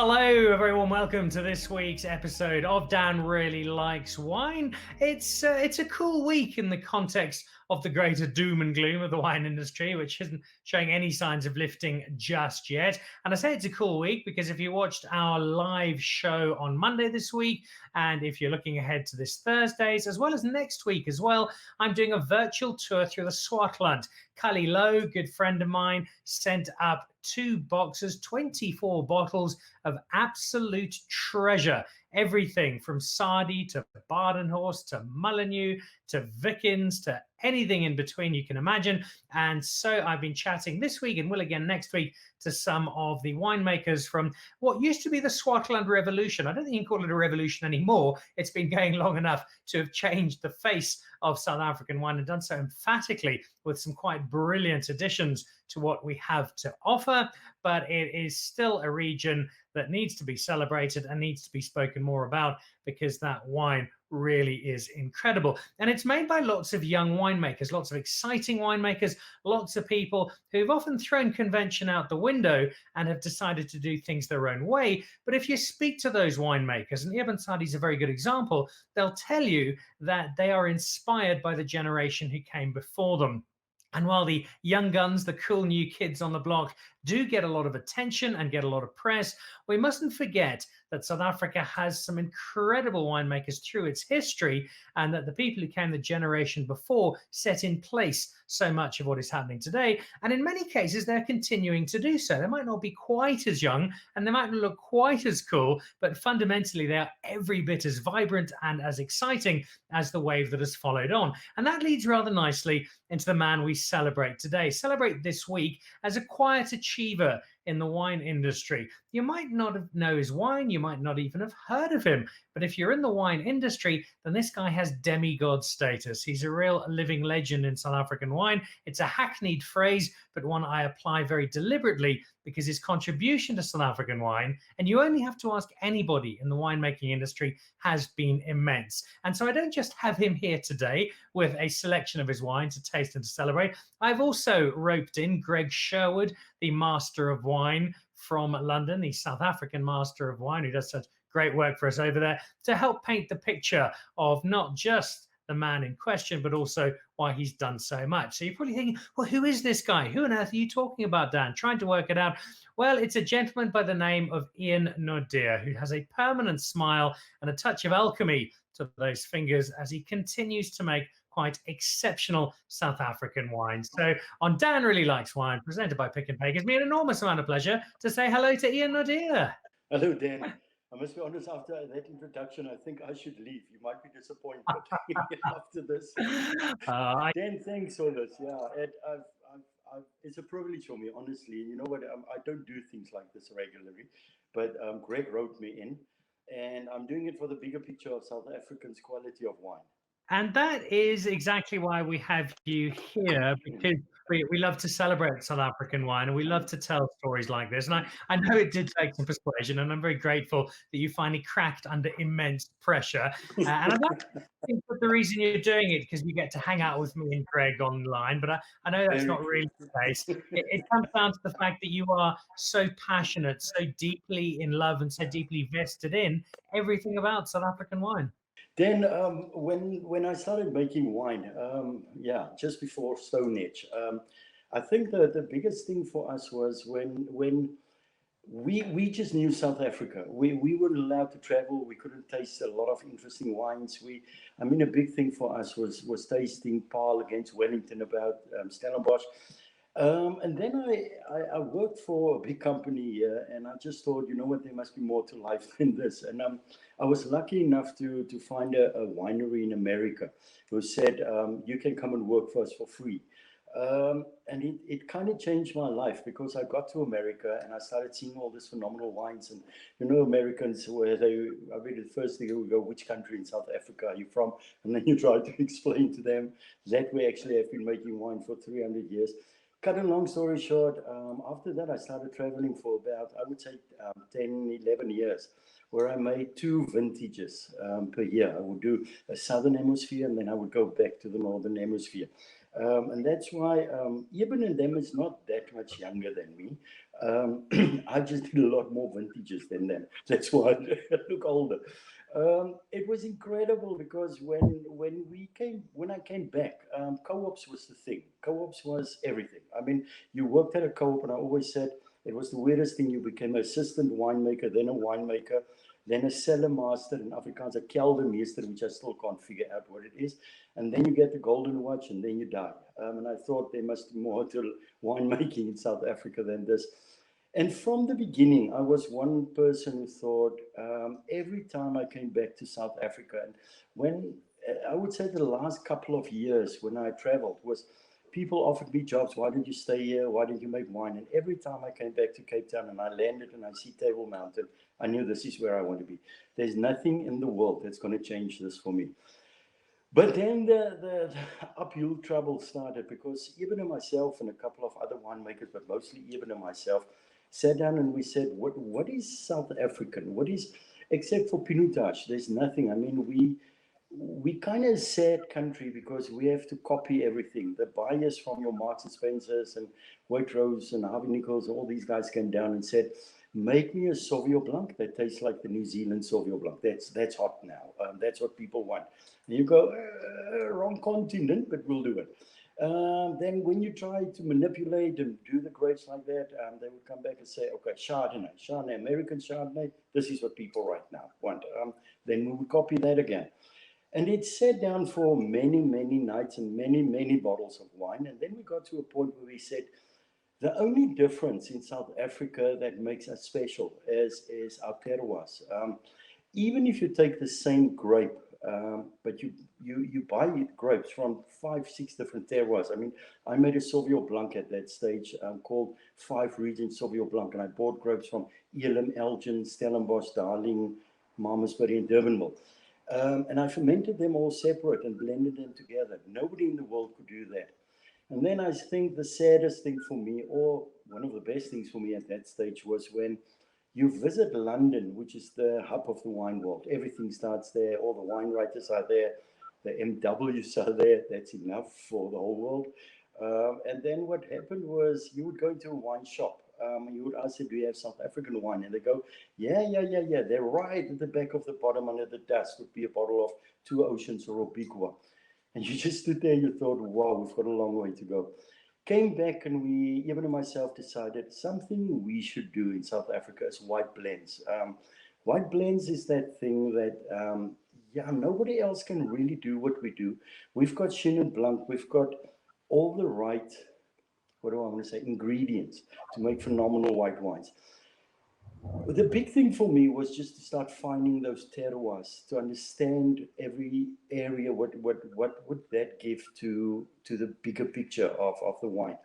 Hello, everyone. Welcome to this week's episode of Dan Really Likes Wine. It's a cool week in the context of the greater doom and gloom of the wine industry, which isn't showing any signs of lifting just yet. And I say it's a cool week because if you watched our live show on Monday this week, and if you're looking ahead to this Thursdays, as well as next week as well, I'm doing a virtual tour through the Swartland. Cully Lowe, good friend of mine, sent up 2 boxes, 24 bottles of absolute treasure. Everything from Sardi to Badenhorst to Mullineux to Vickens to anything in between you can imagine. And so I've been chatting this week and will again next week to some of the winemakers from what used to be the Swartland Revolution. I don't think you can call it a revolution anymore. It's been going long enough to have changed the face of South African wine and done so emphatically with some quite brilliant additions to what we have to offer. But it is still a region that needs to be celebrated and needs to be spoken more about because that wine really is incredible. And it's made by lots of young winemakers, lots of exciting winemakers, lots of people who've often thrown convention out the window and have decided to do things their own way. But if you speak to those winemakers, and Ibn Sadi is a very good example, they'll tell you that they are inspired by the generation who came before them. And while the young guns, the cool new kids on the block, do get a lot of attention and get a lot of press, we mustn't forget that South Africa has some incredible winemakers through its history, and that the people who came the generation before set in place so much of what is happening today. And in many cases, they're continuing to do so. They might not be quite as young and they might not look quite as cool, but fundamentally, they are every bit as vibrant and as exciting as the wave that has followed on. And that leads rather nicely into the man we celebrate today. Celebrate this week as a quiet achiever in the wine industry. You might not know his wine, you might not even have heard of him, but if you're in the wine industry, then this guy has demigod status. He's a real living legend in South African wine. It's a hackneyed phrase, but one I apply very deliberately because his contribution to South African wine, and you only have to ask anybody in the winemaking industry, has been immense. And so I don't just have him here today with a selection of his wine to taste and to celebrate. I've also roped in Greg Sherwood, the master of wine from London, the South African master of wine, who does such great work for us over there, to help paint the picture of not just the man in question, but also why he's done so much. So you're probably thinking, well, who is this guy? Who on earth are you talking about, Dan? Trying to work it out. Well, it's a gentleman by the name of Ian Naudé, who has a permanent smile and a touch of alchemy to those fingers as he continues to make quite exceptional South African wine. So on Dan Really Likes Wine, presented by Pick and Pay, gives me an enormous amount of pleasure to say hello to Ian Naudé. Hello, Dan. I must be honest, after that introduction, I think I should leave. You might be disappointed after this. Dan, thanks for this. Yeah, it's a privilege for me, honestly. You know what? I don't do things like this regularly, but Greg wrote me in, and I'm doing it for the bigger picture of South Africans' quality of wine. And that is exactly why we have you here, because we love to celebrate South African wine and we love to tell stories like this. And I know it did take some persuasion, and I'm very grateful that you finally cracked under immense pressure. And I don't think that the reason you're doing it because you get to hang out with me and Greg online, but I know that's not really the case. It comes down to the fact that you are so passionate, so deeply in love, and so deeply vested in everything about South African wine. Then, when I started making wine, just before Stone Age, I think that the biggest thing for us was when we just knew South Africa. We weren't allowed to travel. We couldn't taste a lot of interesting wines. A big thing for us was tasting Paarl against Wellington about Stellenbosch. And then I worked for a big company here, and I just thought, you know what, there must be more to life than this. And I was lucky enough to find a winery in America who said, you can come and work for us for free. And it kind of changed my life because I got to America and I started seeing all these phenomenal wines. And you know, Americans, I read the first thing, we go, which country in South Africa are you from? And then you try to explain to them that we actually have been making wine for 300 years. Cut a long story short, after that, I started traveling for about, I would say, 10, 11 years, where I made 2 vintages per year. I would do a southern hemisphere, and then I would go back to the northern hemisphere. And that's why Eben and them is not that much younger than me. I just did a lot more vintages than them. That's why I look older. It was incredible because when I came back, co-ops was the thing. Co-ops was everything. I mean, you worked at a co-op, and I always said it was the weirdest thing. You became an assistant winemaker, then a winemaker, then a cellar master in Afrikaans, a keldermeester, which I still can't figure out what it is. And then you get the golden watch, and then you die. And I thought there must be more to winemaking in South Africa than this. And from the beginning, I was one person who thought every time I came back to South Africa, and when I would say the last couple of years when I traveled was people offered me jobs. Why did you stay here? Why did you make wine? And every time I came back to Cape Town and I landed and I see Table Mountain, I knew this is where I want to be. There's nothing in the world that's going to change this for me. But then the uphill trouble started because Eben and myself and a couple of other winemakers, but mostly Eben and myself, sat down and we said, what is South African? What is, except for Pinotage, there's nothing. I mean, we kind of a sad country because we have to copy everything. The buyers from your Marks and Spencers and Waitrose and Harvey Nichols, all these guys came down and said, make me a Sauvignon Blanc that tastes like the New Zealand Sauvignon Blanc. That's hot now. That's what people want. And you go, wrong continent, but we'll do it. Then when you try to manipulate and do the grapes like that, they would come back and say, okay, Chardonnay, American Chardonnay, this is what people right now want. Then we would copy that again. And it sat down for many, many nights and many, many bottles of wine. And then we got to a point where we said, the only difference in South Africa that makes us special is our terroirs. Even if you take the same grape, but you buy grapes from 5, 6 different terroirs. I mean, I made a Sauvignon Blanc at that stage called 5 Regions Sauvignon Blanc, and I bought grapes from Elim, Elgin, Stellenbosch, Darling, Malmesbury, and Durbanville. And I fermented them all separate and blended them together. Nobody in the world could do that. And then I think the saddest thing for me, or one of the best things for me at that stage, was when you visit London, which is the hub of the wine world. Everything starts there. All the wine writers are there. The MWs are there. That's enough for the whole world. And then what happened was you would go into a wine shop. You would ask them, do you have South African wine? And they go, yeah. They're right at the back of the bottom under the dust would be a bottle of Two Oceans or Obiqua. And you just stood there, you thought, wow, we've got a long way to go. Came back and we, Eben and myself, decided something we should do in South Africa is white blends. White blends is that thing that, nobody else can really do what we do. We've got Chenin Blanc, we've got all the right, what do I want to say, ingredients to make phenomenal white wines. The big thing for me was just to start finding those terroirs, to understand every area, what would that give to the bigger picture of the wine.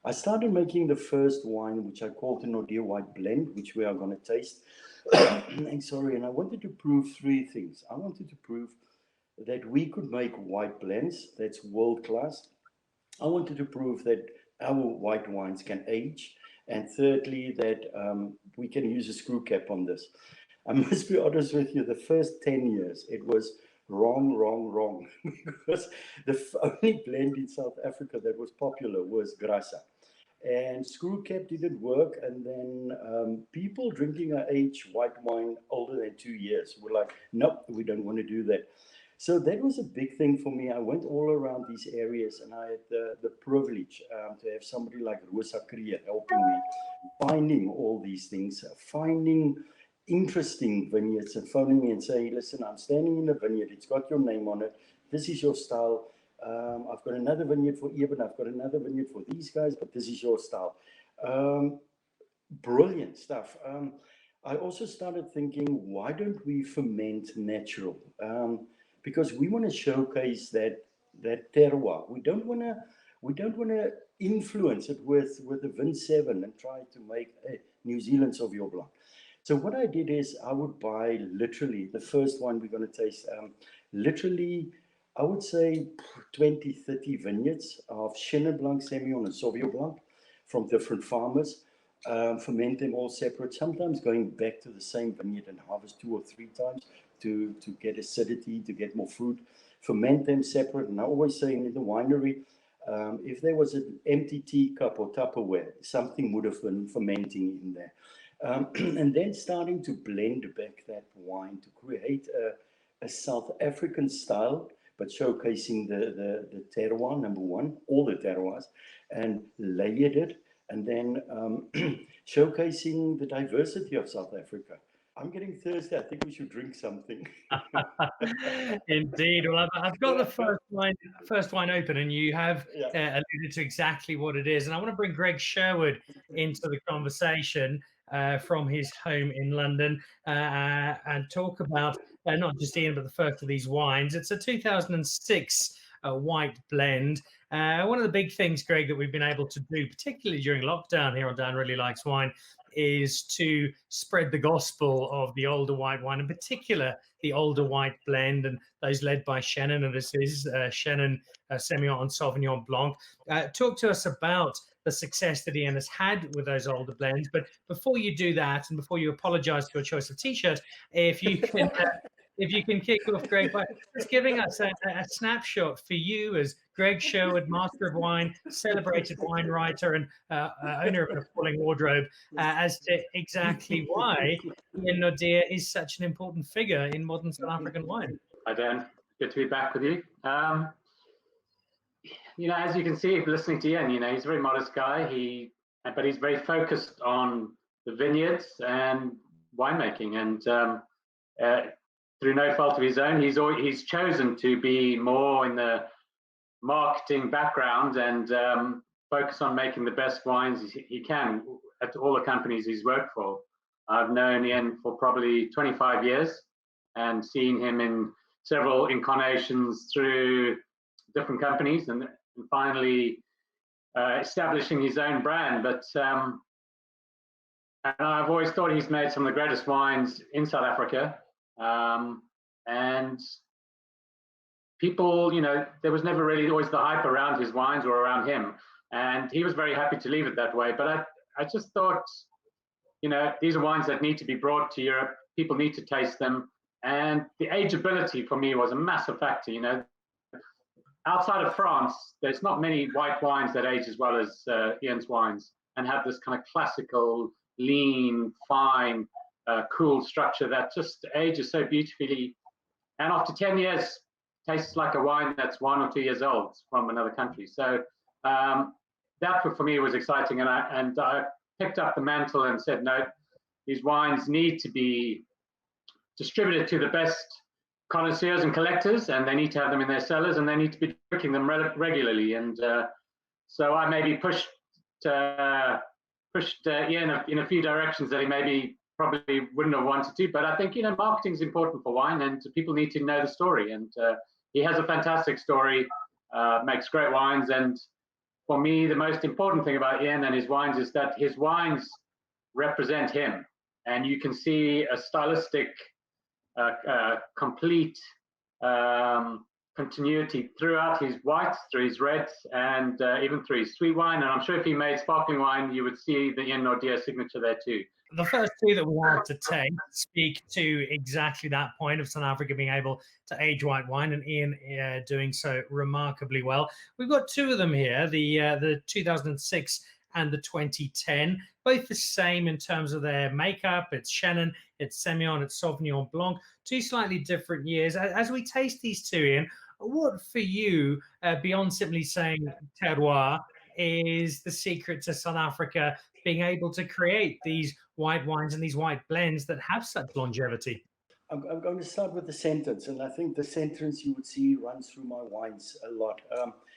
I started making the first wine, which I called the Naude White Blend, which we are going to taste. And I wanted to prove 3 things. I wanted to prove that we could make white blends, that's world class. I wanted to prove that our white wines can age. And thirdly, that we can use a screw cap on this. I must be honest with you, the first 10 years, it was wrong. Because the only blend in South Africa that was popular was Grassa. And screw cap didn't work. And then people drinking our age white wine older than 2 years were like, nope, we don't want to do that. So that was a big thing for me. I went all around these areas and I had the privilege to have somebody like Rosa Kriya helping me, finding all these things, finding interesting vineyards and phoning me and saying, listen, I'm standing in a vineyard. It's got your name on it. This is your style. I've got another vineyard for Eben. I've got another vineyard for these guys, but this is your style. Brilliant stuff. I also started thinking, why don't we ferment natural? Because we want to showcase that terroir. We don't want to influence it with the Vin 7 and try to make a New Zealand Sauvignon Blanc. So what I did is I would buy literally the first one we're going to taste. Literally, I would say 20, 30 vineyards of Chenin Blanc, Semillon, and Sauvignon Blanc from different farmers. Ferment them all separate, sometimes going back to the same vineyard and harvest 2 or 3 times to get acidity, to get more fruit. Ferment them separate. And I always say in the winery, If there was an empty teacup or Tupperware, something would have been fermenting in there. And then starting to blend back that wine to create a South African style, but showcasing the terroir, number one, all the terroirs, and layered it, and then showcasing the diversity of South Africa. I'm getting thirsty. I think we should drink something. Indeed. Well, I've got the first wine open, and you have alluded to exactly what it is. And I want to bring Greg Sherwood into the conversation from his home in London and talk about not just Ian, but the first of these wines. It's a 2006 white blend. One of the big things, Greg, that we've been able to do, particularly during lockdown here on Dan Really Likes Wine, is to spread the gospel of the older white wine, in particular the older white blend, and those led by Chenin, and this is Chenin Semillon and Sauvignon Blanc. Talk to us about the success that Ian has had with those older blends. But before you do that, and before you apologize for your choice of t-shirt, if you can kick off, Greg, by just giving us a snapshot for you as Greg Sherwood, master of wine, celebrated wine writer, and owner of an appalling wardrobe, as to exactly why Ian Naudé is such an important figure in modern South African wine. Hi, Dan. Good to be back with you. As you can see, listening to Ian, he's a very modest guy. But he's very focused on the vineyards and winemaking, and through no fault of his own, he's chosen to be more in the marketing background and focus on making the best wines he can at all the companies he's worked for. I've known Ian for probably 25 years and seen him in several incarnations through different companies, and finally establishing his own brand. But and I've always thought he's made some of the greatest wines in South Africa. And people, there was never really always the hype around his wines or around him, and he was very happy to leave it that way. But I just thought, these are wines that need to be brought to Europe. People need to taste them, and the ageability for me was a massive factor. Outside of France, there's not many white wines that age as well as Ian's wines and have this kind of classical, lean, fine, cool structure that just ages so beautifully, and after 10 years tastes like a wine that's 1 or 2 years old from another country. So that for me was exciting, and I picked up the mantle and said, no, these wines need to be distributed to the best connoisseurs and collectors, and they need to have them in their cellars, and they need to be drinking them regularly. And so I maybe pushed Ian in a few directions that he maybe probably wouldn't have wanted to. But I think, marketing is important for wine, and people need to know the story. And he has a fantastic story, makes great wines. And for me, the most important thing about Ian and his wines is that his wines represent him. And you can see a stylistic, complete continuity throughout his whites, through his reds, and even through his sweet wine. And I'm sure if he made sparkling wine, you would see the Ian Naudé signature there too. The first two that we had to take speak to exactly that point of South Africa being able to age white wine, and Ian doing so remarkably well. We've got two of them here, the 2006 and the 2010, both the same in terms of their makeup. It's Chenin, it's Semillon, it's Sauvignon Blanc, two slightly different years. As we taste these two, Ian, what for you, beyond simply saying terroir, is the secret to South Africa being able to create these white wines and these white blends that have such longevity? I'm going to start with the sentence, and I think the sentence you would see runs through my wines a lot.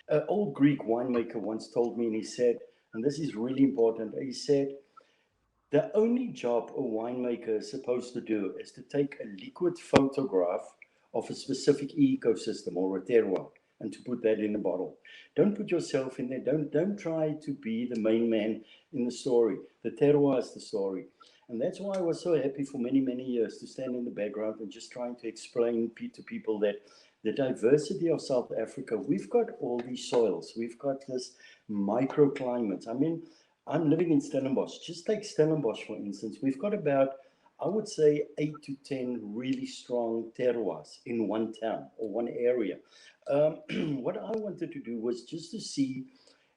An old Greek winemaker once told me, and he said, and this is really important, he said, the only job a winemaker is supposed to do is to take a liquid photograph of a specific ecosystem or a terroir and to put that in a bottle. Don't put yourself in there. Don't try to be the main man in the story. The terroir is the story. And that's why I was so happy for many, many years to stand in the background and just trying to explain to people that the diversity of South Africa, we've got all these soils. We've got this microclimates. I mean, I'm living in Stellenbosch. Just take Stellenbosch, for instance. We've got about I would say 8 to 10 really strong terroirs in one town or one area. What I wanted to do was just to see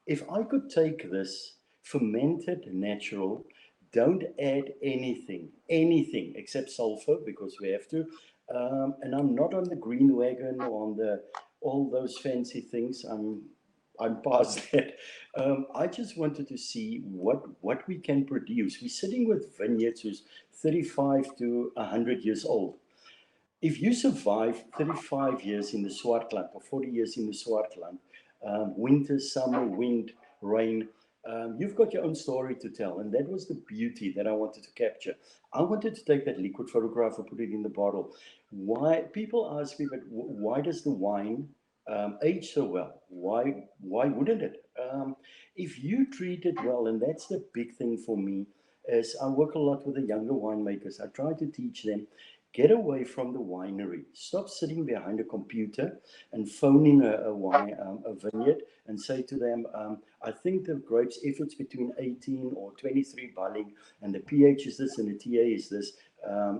if I could take this fermented natural, don't add anything except sulfur because we have to. And I'm not on the green wagon or on the all those fancy things. I'm past that. I just wanted to see what we can produce. We're sitting with vineyards who's 35 to 100 years old. If you survive 35 years in the Swartland or 40 years in the Swartland, winter, summer, wind, rain, you've got your own story to tell. And that was the beauty that I wanted to capture. I wanted to take that liquid photograph and put it in the bottle. Why? People ask me, but why does the wine age so well? Why wouldn't it? If you treat it well, and that's the big thing for me, is I work a lot with the younger winemakers. I try to teach them, get away from the winery. Stop sitting behind a computer and phoning a vineyard and say to them, I think the grapes, if it's between 18 or 23 barley and the pH is this and the TA is this,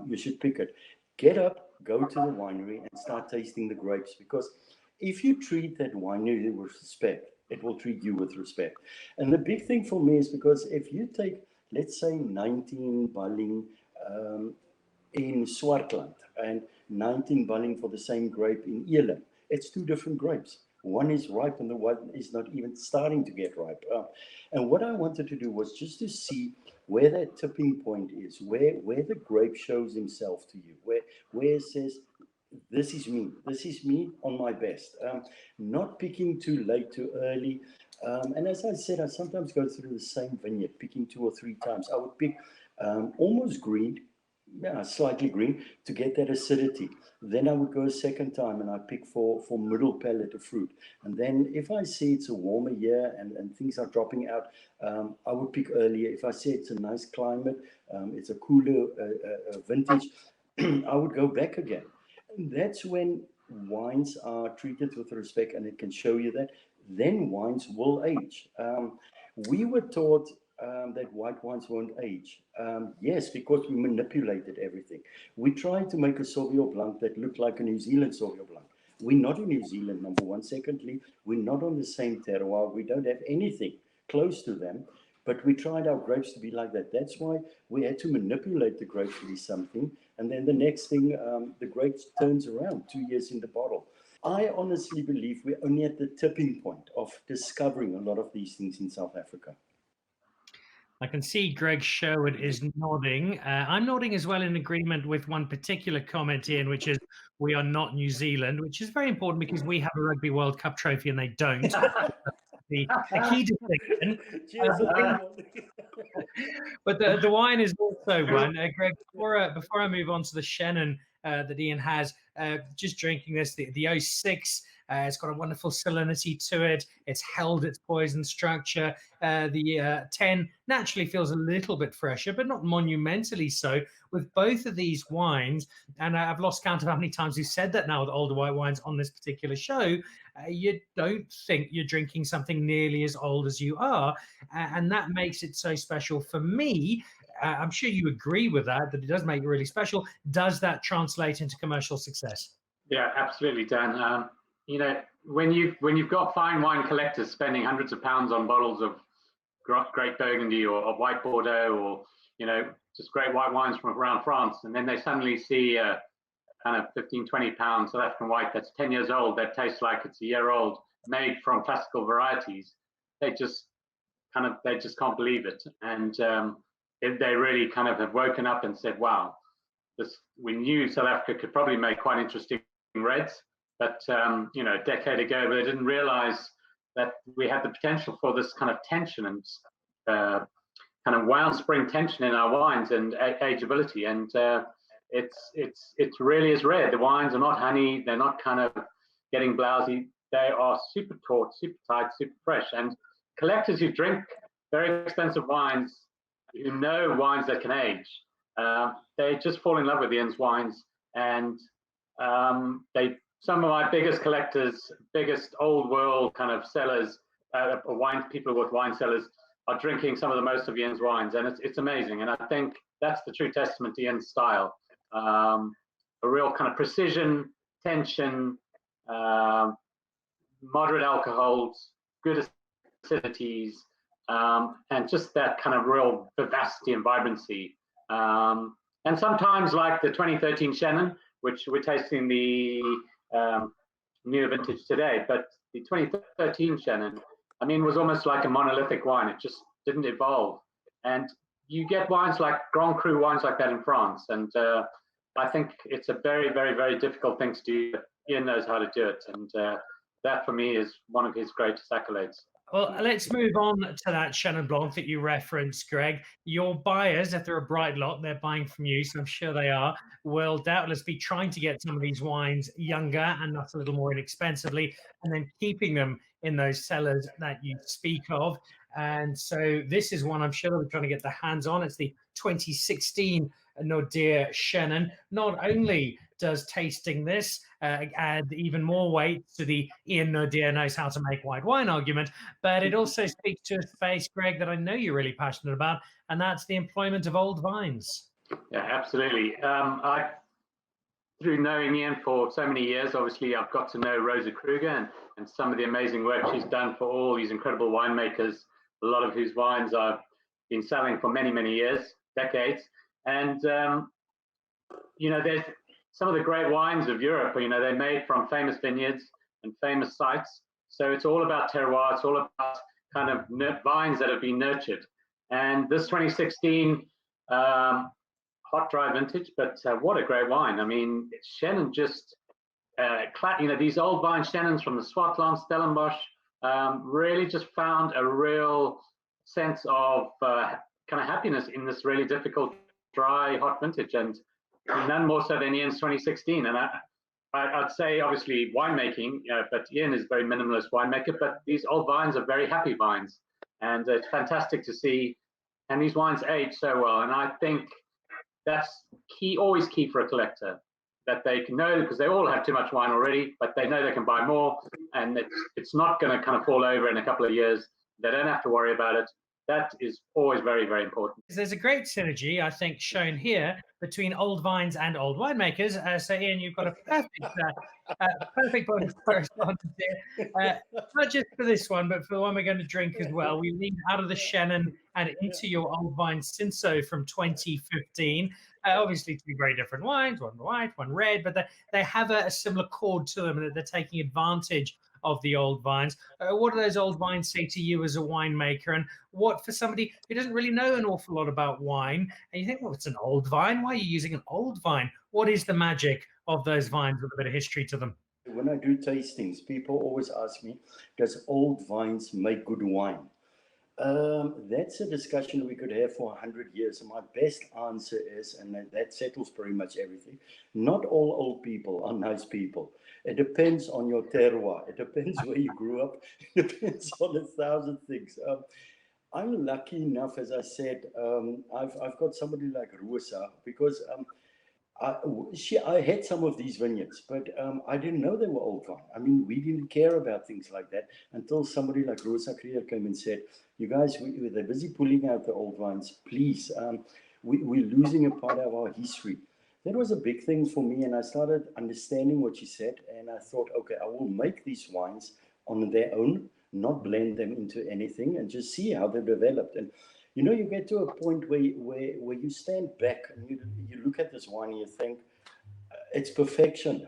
you should pick it. Get up, go to the winery and start tasting the grapes, because if you treat that winery with respect, it will treat you with respect. And the big thing for me is because if you take, let's say, 19 barley in Swartland and 19 barley for the same grape in Elam, it's two different grapes. One is ripe and the one is not even starting to get ripe. And what I wanted to do was just to see where that tipping point is, where the grape shows himself to you, where it says, this is me on my best. Not picking too late, too early. And as I said, I sometimes go through the same vineyard, picking 2 or 3 times. I would pick almost green, slightly green, to get that acidity. Then I would go a second time and I pick for middle palate of fruit. And then if I see it's a warmer year and things are dropping out, I would pick earlier. If I see it's a nice climate, it's a cooler vintage, I would go back again. And that's when wines are treated with respect, and it can show you that. Then wines will age. We were taught that white wines won't age. Yes, because we manipulated everything. We tried to make a Sauvignon Blanc that looked like a New Zealand Sauvignon Blanc. We're not in New Zealand, number one. Secondly, we're not on the same terroir. We don't have anything close to them. But we tried our grapes to be like that. That's why we had to manipulate the grapes to be something. And then the next thing, the grapes turns around 2 years in the bottle. I honestly believe we're only at the tipping point of discovering a lot of these things in South Africa. I can see Greg Sherwood is nodding. I'm nodding as well in agreement with one particular comment, Ian, which is we are not New Zealand, which is very important because we have a Rugby World Cup trophy and they don't. A key distinction. But the wine is also one. Greg, before I move on to the Shannon that Ian has, just drinking this, the 06, it's got a wonderful salinity to it. It's held its poison structure. The 10 naturally feels a little bit fresher, but not monumentally so. With both of these wines, and I've lost count of how many times we've said that now with older white wines on this particular show, you don't think you're drinking something nearly as old as you are. And that makes it so special for me. I'm sure you agree with that it does make it really special. Does that translate into commercial success? Yeah, absolutely, Dan. You know, when you've got fine wine collectors spending hundreds of pounds on bottles of great Burgundy or white Bordeaux, or just great white wines from around France, and then they suddenly see a kind of 15-20 pound South African white that's 10 years old, that tastes like it's a year old, made from classical varieties, they just can't believe it. And they really kind of have woken up and said, wow, we knew South Africa could probably make quite interesting reds, but a decade ago, but they didn't realize that we had the potential for this kind of tension and kind of wild spring tension in our wines and ageability. And it really is rare. The wines are not honey. They're not kind of getting blousy. They are super taut, super tight, super fresh. And collectors who drink very expensive wines, who know wines that can age, they just fall in love with Ian's wines. And some of my biggest collectors, biggest old world kind of sellers, people with wine cellars, are drinking some of the most of Ian's wines, and it's amazing. And I think that's the true testament to Ian's style. A real kind of precision, tension, moderate alcohols, good acidities, and just that kind of real vivacity and vibrancy. And sometimes, like the 2013 Shannon, which we're tasting the newer vintage today, but the 2013 Shannon, I mean, was almost like a monolithic wine. It just didn't evolve. And you get wines like Grand Cru wines like that in France. And I think it's a very, very, very difficult thing to do. Ian knows how to do it. And that for me is one of his greatest accolades. Well, let's move on to that Chenin Blanc that you referenced, Greg. Your buyers, if they're a bright lot, they're buying from you, so I'm sure they are, will doubtless be trying to get some of these wines younger and not a little more inexpensively, and then keeping them in those cellars that you speak of. And so this is one I'm sure they're trying to get their hands on. It's the 2016 Naude Chenin. Not only does tasting this add even more weight to the Ian Naudé knows how to make white wine argument, but it also speaks to a space, Greg, that I know you're really passionate about, and that's the employment of old vines. Yeah, absolutely. Through knowing Ian for so many years, obviously I've got to know Rosa Kruger and some of the amazing work she's done for all these incredible winemakers, a lot of whose wines I've been selling for many, many years, decades. And, you know, there's some of the great wines of Europe, you know, they're made from famous vineyards and famous sites. So it's all about terroir. It's all about kind of vines that have been nurtured. And this 2016 hot dry vintage, but what a great wine. I mean, Chenin just, you know, these old vine Chenins from the Swartland, Stellenbosch, really just found a real sense of kind of happiness in this really difficult, dry, hot vintage. And none more so than Ian's 2016. And I'd say, obviously, winemaking, but Ian is a very minimalist winemaker, but these old vines are very happy vines. And it's fantastic to see. And these wines age so well. And I think that's key, always key for a collector, that they can know, because they all have too much wine already, but they know they can buy more. And it's not going to kind of fall over in a couple of years. They don't have to worry about it. That is always very, very important. There's a great synergy, I think, shown here between old vines and old winemakers. So, Ian, you've got a perfect body to correspond here. Not just for this one, but for the one we're going to drink as well. We lean out of the Chenin and into your old vine Cinsault from 2015. Obviously, two very different wines, one white, one red, but they have a similar chord to them, and they're taking advantage of the old vines. What do those old vines say to you as a winemaker? And what for somebody who doesn't really know an awful lot about wine, and you think, well, it's an old vine. Why are you using an old vine? What is the magic of those vines with a bit of history to them? When I do tastings, people always ask me, does old vines make good wine? That's a discussion we could have for 100 years. And my best answer is, and that settles pretty much everything, not all old people are nice people. It depends on your terroir. It depends where you grew up. It depends on 1,000 things. I'm lucky enough, as I said, I've got somebody like Rosa, because I had some of these vineyards, but I didn't know they were old vine. I mean, we didn't care about things like that until somebody like Rosa Kruger came and said, you guys, they're busy pulling out the old vines. Please, we're losing a part of our history. That was a big thing for me, and I started understanding what she said, and I thought, okay, I will make these wines on their own, not blend them into anything, and just see how they developed. And you know, you get to a point where you stand back and you look at this wine and you think, it's perfection.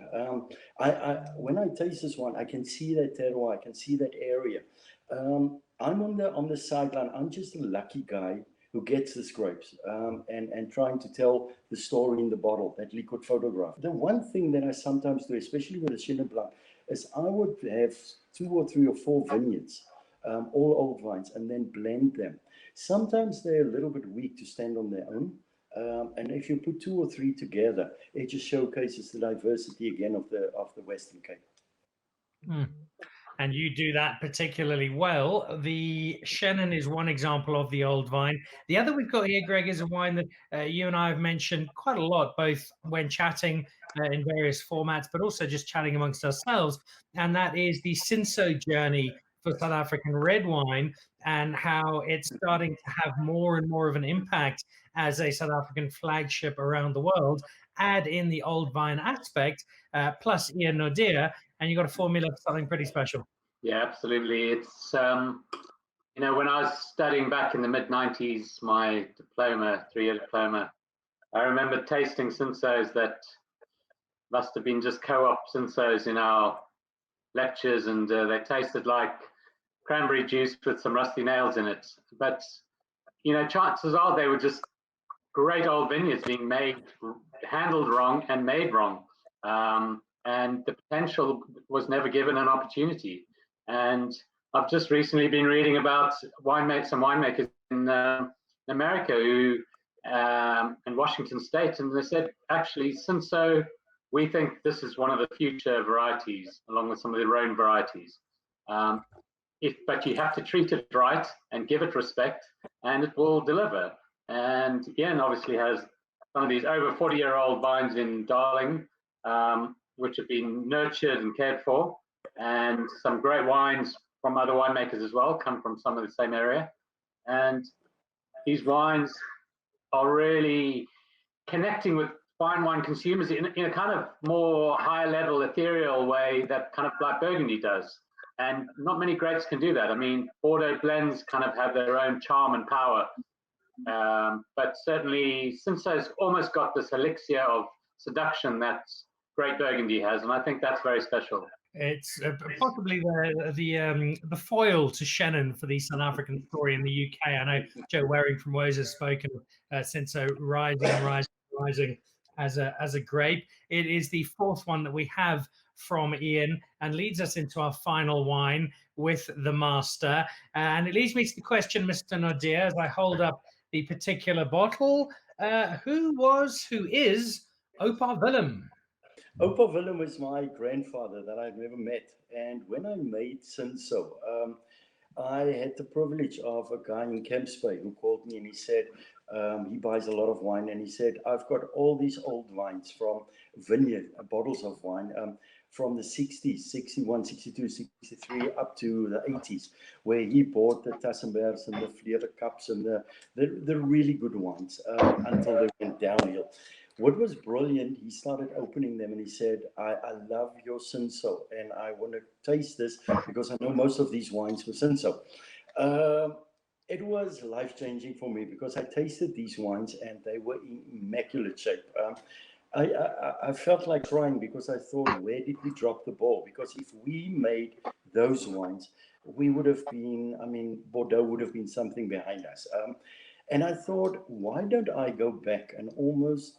When I taste this wine, I can see that terroir, I can see that area. I'm on the sideline. I'm just a lucky guy who gets this grapes and trying to tell the story in the bottle, that liquid photograph. The one thing that I sometimes do, especially with the Chenin Blanc, is I would have 2 or 3 or 4 vineyards, all old vines, and then blend them. Sometimes they're a little bit weak to stand on their own. And if you put 2 or 3 together, it just showcases the diversity again of the Western Cape. And you do that particularly well. The Chenin is one example of the old vine. The other we've got here, Greg, is a wine that you and I have mentioned quite a lot, both when chatting in various formats, but also just chatting amongst ourselves. And that is the Cinsault journey for South African red wine and how it's starting to have more and more of an impact as a South African flagship around the world. Add in the old vine aspect, plus Ian Naudé, and you've got a formula for something pretty special. Yeah, absolutely. It's you know, when I was studying back in the mid-90s, my diploma, 3-year diploma, I remember tasting Cinsaults that must have been just co-op Cinsaults in our lectures, and they tasted like cranberry juice with some rusty nails in it. But, you know, chances are they were just great old vineyards being made, handled wrong and made wrong. And the potential was never given an opportunity. And I've just recently been reading about some winemakers in America who, in Washington State, and they said, actually, Cinsault, we think this is one of the future varieties, along with some of the Rhone varieties. But you have to treat it right and give it respect, and it will deliver. And Ian obviously has some of these over 40-year-old vines in Darling, which have been nurtured and cared for, and some great wines from other winemakers as well come from some of the same area. And these wines are really connecting with fine wine consumers in a kind of more higher level, ethereal way that kind of like Burgundy does. And not many grapes can do that. I mean, Bordeaux blends kind of have their own charm and power. But certainly, Cinsault's almost got this elixir of seduction that great Burgundy has, and I think that's very special. It's possibly the foil to Shannon for the South African story in the UK. I know Joe Waring from Woes has spoken of Cinsault rising as a grape. It is the fourth one that we have from Ian and leads us into our final wine with the master. And it leads me to the question, Mr. Naudé, as I hold up the particular bottle. Who is Oupa Willem? Oupa Willem was my grandfather that I've never met. And when I made Cinsault, I had the privilege of a guy in Kempspey who called me and he said, he buys a lot of wine. And he said, I've got all these old wines from vineyard, bottles of wine from the 60s, 61, 62, 63, up to the 80s, where he bought the Tassenbergs and the Vleer Cups and the really good wines until they went downhill. What was brilliant, he started opening them and he said, I love your Cinsault and I want to taste this because I know most of these wines were Cinsault. It was life-changing for me because I tasted these wines and they were in immaculate shape. I felt like crying because I thought, where did we drop the ball? Because if we made those wines, we would have been, I mean, Bordeaux would have been something behind us. And I thought, why don't I go back and almost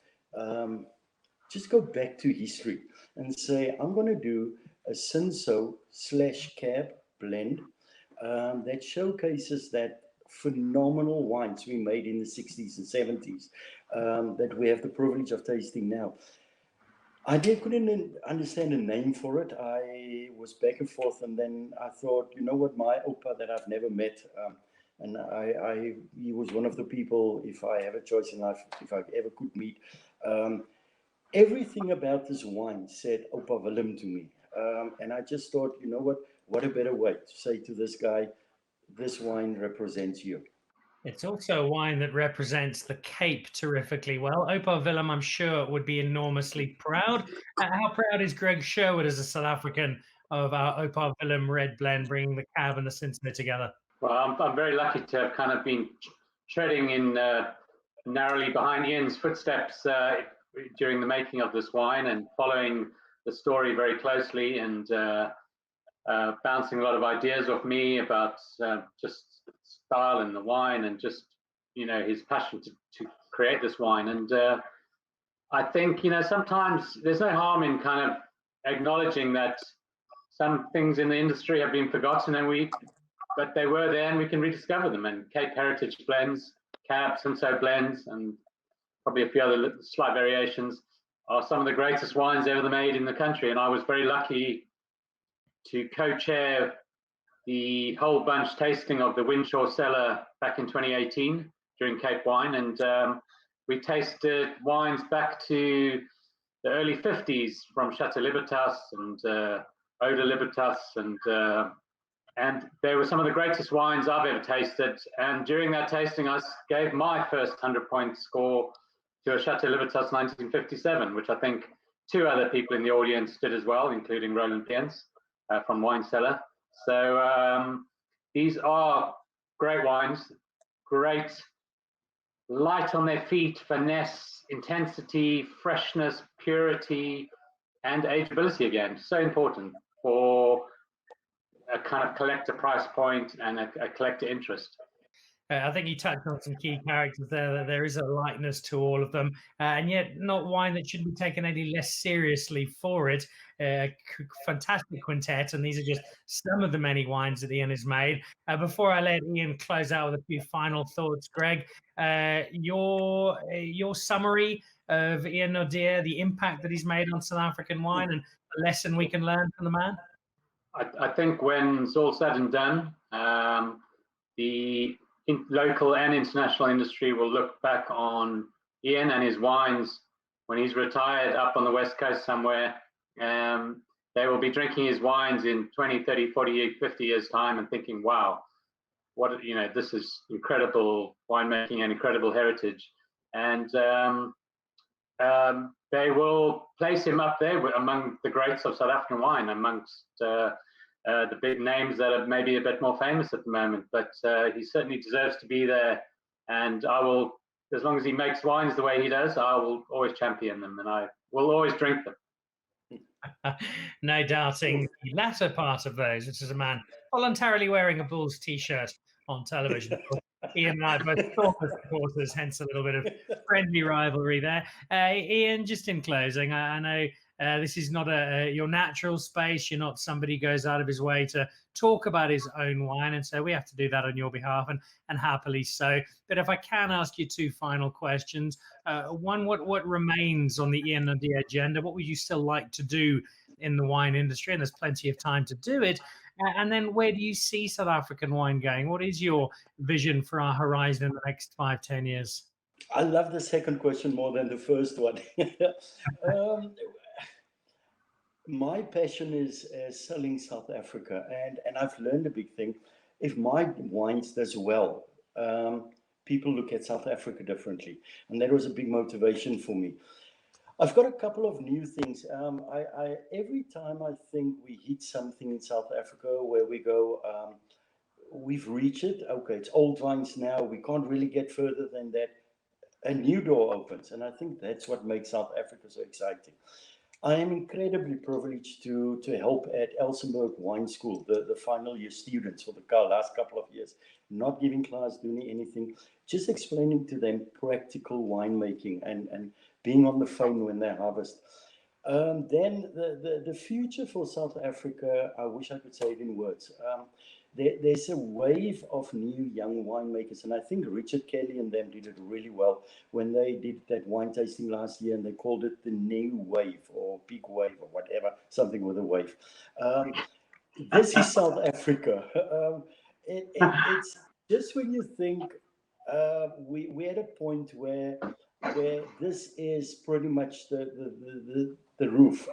just go back to history and say, I'm going to do a Cinsault/Cab blend that showcases that phenomenal wines we made in the 60s and 70s that we have the privilege of tasting now. I couldn't understand a name for it. I was back and forth, and then I thought, you know what, my Oupa that I've never met, and he was one of the people, if I have a choice in life, if I ever could meet, everything about this wine said Oupa Willem to me. And I just thought, you know what a better way to say to this guy, this wine represents you. It's also a wine that represents the Cape terrifically well. Oupa Willem, I'm sure, would be enormously proud. How proud is Greg Sherwood as a South African of our Oupa Willem red blend, bringing the Cab and the Cinsault together? Well, I'm very lucky to have kind of been treading in narrowly behind Ian's footsteps during the making of this wine and following the story very closely and bouncing a lot of ideas off me about just style and the wine and just, you know, his passion to create this wine. And I think, you know, sometimes there's no harm in kind of acknowledging that some things in the industry have been forgotten but they were there and we can rediscover them. And Cape Heritage blends, Cab, Cinsault blends, and probably a few other slight variations are some of the greatest wines ever made in the country. And I was very lucky to co-chair the whole bunch tasting of the Winshaw Cellar back in 2018 during Cape Wine. And we tasted wines back to the early 50s from Chateau Libertas and Eau de Libertas and they were some of the greatest wines I've ever tasted. And during that tasting, I gave my first 100-point score to a Chateau Libertas 1957, which I think 2 other people in the audience did as well, including Roland Piens from Wine Cellar. So these are great wines, great light on their feet, finesse, intensity, freshness, purity, and ageability again. So important for a kind of collector price point and a collector interest. I think you touched on some key characters there. That there is a likeness to all of them, and yet not wine that should be taken any less seriously for it. Fantastic quintet, and these are just some of the many wines that Ian has made. Before I let Ian close out with a few final thoughts, Greg, your summary of Ian Naudé, the impact that he's made on South African wine, and the lesson we can learn from the man. I think when it's all said and done, the local and international industry will look back on Ian and his wines when he's retired up on the West Coast somewhere. They will be drinking his wines in 20, 30, 40, 50 years time and thinking, wow, what, you know, this is incredible winemaking and incredible heritage. And they will place him up there among the greats of South African wine, amongst the big names that are maybe a bit more famous at the moment, but he certainly deserves to be there. And I will, as long as he makes wines the way he does, I will always champion them, and I will always drink them. No doubting the latter part of those, which is a man voluntarily wearing a Bulls t-shirt on television. Ian and I both stalker supporters, hence a little bit of friendly rivalry there. Ian, just in closing, I know this is not your natural space. You're not somebody who goes out of his way to talk about his own wine, and so we have to do that on your behalf, and happily so. But if I can ask you 2 final questions, one, what remains on the Ian Naudé agenda? What would you still like to do in the wine industry? And there's plenty of time to do it. And then where do you see South African wine going? What is your vision for our horizon in the next 5, 10 years? I love the second question more than the first one. My passion is selling South Africa, and I've learned a big thing. If my wines does well, people look at South Africa differently, and that was a big motivation for me. I've got a couple of new things. Every time I think we hit something in South Africa where we go, we've reached it. Okay, it's old vines now. We can't really get further than that. A new door opens, and I think that's what makes South Africa so exciting. I am incredibly privileged to help at Elsenburg Wine School, the final year students for the last couple of years, not giving class, doing anything, just explaining to them practical winemaking and being on the phone when they harvest. Then the future for South Africa, I wish I could say it in words. There's a wave of new young winemakers, and I think Richard Kelly and them did it really well when they did that wine tasting last year, and they called it the new wave or big wave or whatever, something with a wave. This is South Africa. It's just when you think we're at a point where this is pretty much the roof.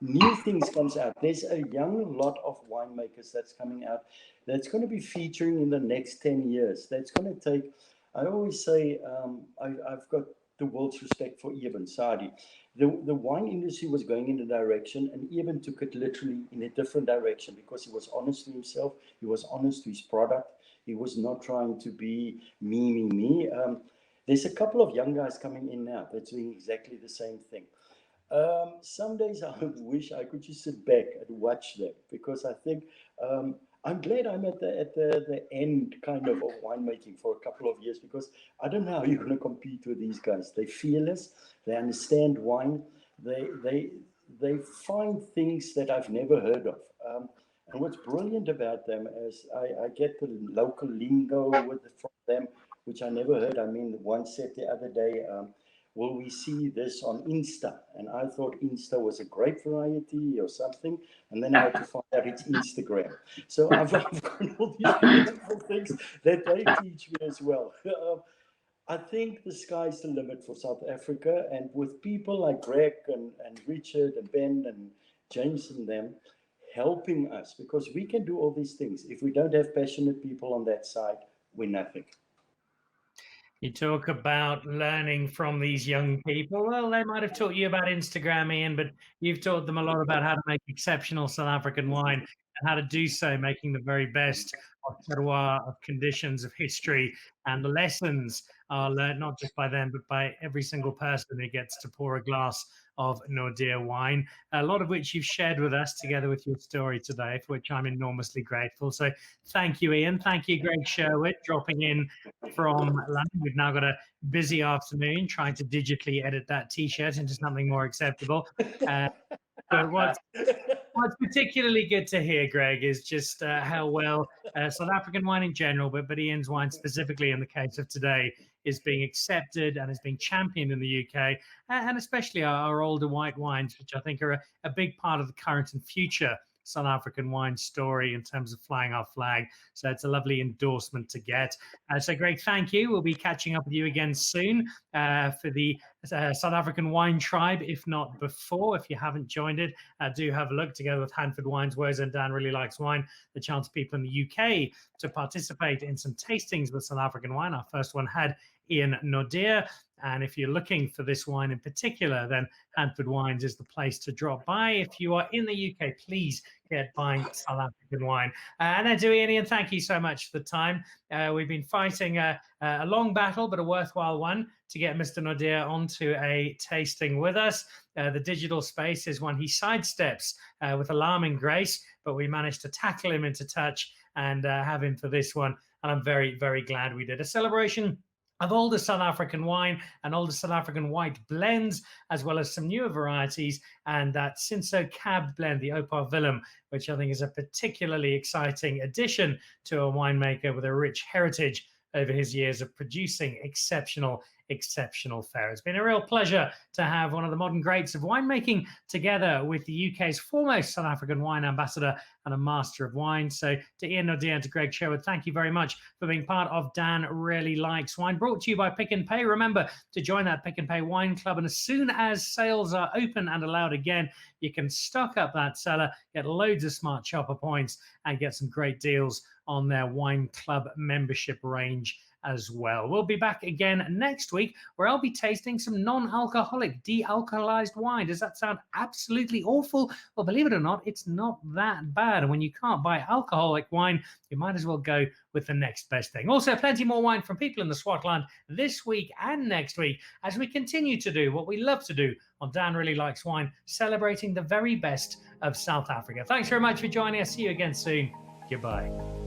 New things comes out. There's a young lot of winemakers that's coming out that's going to be featuring in the next 10 years. That's going to take, I always say, I've got the world's respect for Eben Sadi. The wine industry was going in a direction, and Eben took it literally in a different direction because he was honest to himself. He was honest to his product. He was not trying to be me. There's a couple of young guys coming in now that's doing exactly the same thing. Some days I wish I could just sit back and watch them, because I think I'm glad I'm at the end kind of winemaking for a couple of years, because I don't know how you're going to compete with these guys. They're fearless. They understand wine. They find things that I've never heard of. And what's brilliant about them is I get the local lingo from them, which I never heard. I mean, one said the other day, will we see this on Insta? And I thought Insta was a grape variety or something. And then I had to find out it's Instagram. So I've got all these beautiful things that they teach me as well. I think the sky's the limit for South Africa. And with people like Greg and Richard and Ben and James and them helping us, because we can do all these things. If we don't have passionate people on that side, we're nothing. You talk about learning from these young people. Well, they might have taught you about Instagram, Ian, but you've taught them a lot about how to make exceptional South African wine and how to do so, making the very best of terroir, of conditions, of history. And the lessons are learned not just by them, but by every single person who gets to pour a glass of Nordia wine, a lot of which you've shared with us together with your story today, for which I'm enormously grateful. So thank you, Ian. Thank you, Greg Sherwood, dropping in from London. We've now got a busy afternoon trying to digitally edit that T-shirt into something more acceptable. But what's particularly good to hear, Greg, is just how well South African wine in general, but Ian's wine specifically in the case of today, is being accepted and is being championed in the UK, and especially our older white wines, which I think are a big part of the current and future South African wine story in terms of flying our flag. So it's a lovely endorsement to get. So Greg, thank you. We'll be catching up with you again soon for the South African Wine Tribe, if not before. If you haven't joined it, do have a look together with Hanford Wines, Woza and Dan Really Likes Wine, the chance for people in the UK to participate in some tastings with South African wine. Our first one had Ian Naudé. And if you're looking for this wine in particular, then Hanford Wines is the place to drop by. If you are in the UK, please get buying South African wine. And then to Ian, thank you so much for the time. We've been fighting a long battle, but a worthwhile one, to get Mr. Naudé onto a tasting with us. The digital space is one he sidesteps with alarming grace, but we managed to tackle him into touch and have him for this one. And I'm very, very glad we did. A celebration of older South African wine and older South African white blends, as well as some newer varieties, and that Cinsault Cab blend, the Opar Willem, which I think is a particularly exciting addition to a winemaker with a rich heritage over his years of producing exceptional fare. It's been a real pleasure to have one of the modern greats of winemaking together with the UK's foremost South African wine ambassador and a master of wine. So to Ian Naudé and to Greg Sherwood, thank you very much for being part of Dan Really Likes Wine, brought to you by Pick n Pay. Remember to join that Pick n Pay wine club, and as soon as sales are open and allowed again, you can stock up that cellar, get loads of smart shopper points, and get some great deals on their wine club membership range as well. We'll be back again next week, where I'll be tasting some non-alcoholic de-alcoholized wine. Does that sound absolutely awful? Well, believe it or not, it's not that bad. And when you can't buy alcoholic wine, you might as well go with the next best thing. Also, plenty more wine from people in the Swartland this week and next week, as we continue to do what we love to do on Dan Really Likes Wine, celebrating the very best of South Africa. Thanks very much for joining us. See you again soon. Goodbye.